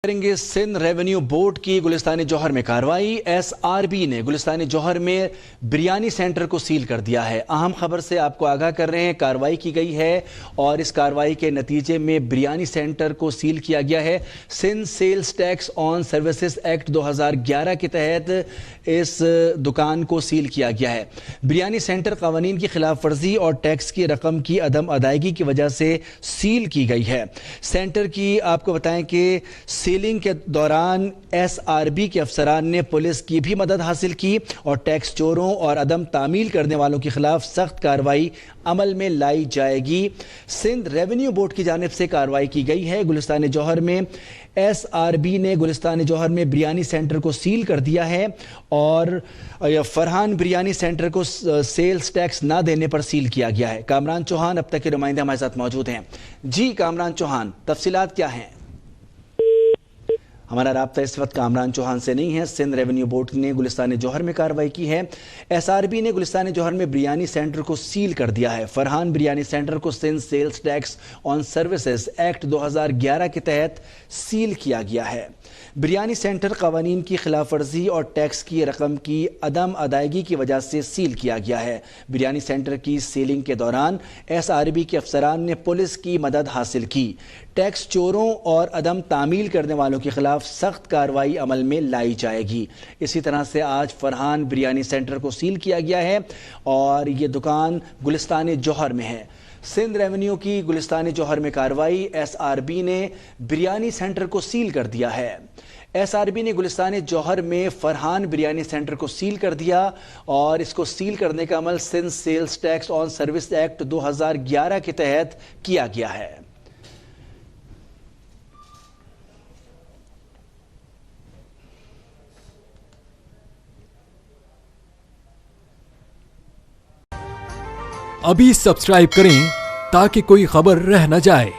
करेंगे Sindh revenue board की गुलिस्तान जौहर में कार्रवाई। एसआरबी ने गुलिस्तान जौहर में बिरयानी सेंटर को सील कर दिया है। अहम खबर से आपको आगाह कर रहे हैं, कार्रवाई की गई है और इस कार्रवाई के नतीजे में बिरयानी सेंटर को सील किया गया है। Sindh sales tax on services act 2011 के तहत इस दुकान को सील किया गया है। बिरयानी सेंटर कानून की खिलाफ वर्जी और टैक्स की रकम की अदम अदायगी की वजह से सील की गई है। सेंटर की आपको बताएं कि सीलिंग के दौरान एसआरबी के अफसरान ने पुलिस की भी मदद हासिल की और टैक्स चोरों और अदम तामील करने वालों के खिलाफ सख्त कार्रवाई अमल में लाई जाएगी। सिंध रेवेन्यू बोर्ड की जानिब से कार्रवाई की गई है। गुलिस्तान जौहर में एसआरबी ने गुलिस्तान जौहर में बिरयानी सेंटर को सील कर दिया है और फरहान बिरयानी सेंटर को सेल्स टैक्स ना देने पर सील किया गया है। कामरान चौहान अब तक के नुमाइंदे हमारे साथ मौजूद हैं। जी कामरान चौहान, तफसीलात क्या हैं? हमारा राब्ता इस वक्त कामरान चौहान से नहीं है। सिंध रेवेन्यू बोर्ड ने गुलिस्तान जौहर में कार्रवाई की है। एसआरबी ने गुलिस्तान जौहर में बिरयानी सेंटर को सील कर दिया है। फरहान बिरयानी सेंटर को Sindh sales tax on services act 2011 के तहत सील किया गया है। बिरयानी सेंटर कानून की खिलाफ वर्जी और टैक्स की रकम की अदम अदायगी की वजह से सील किया गया है। बिरयानी सेंटर की सीलिंग के दौरान एसआरबी के अफसरान ने पुलिस की मदद हासिल की। टैक्स चोरों और अदम तामील करने वालों के खिलाफ सख्त कार्रवाई अमल में लाई जाएगी। इसी तरह से आज फरहान बिरयानी सेंटर को सील किया गया है और ये दुकान गुलिस्तान जौहर में है। सिंध रेवेन्यू की गुलिस्तान जौहर में कार्रवाई। एसआरबी ने बिरयानी सेंटर को सील कर दिया है। एसआरबी ने गुलिस्तान जौहर में फरहान बिरयानी सेंटर को सील कर दिया और इसको सील करने का अमल Sindh sales tax on service act 2011 के तहत किया गया है। अभी सब्सक्राइब करें ताकि कोई खबर रह न जाए।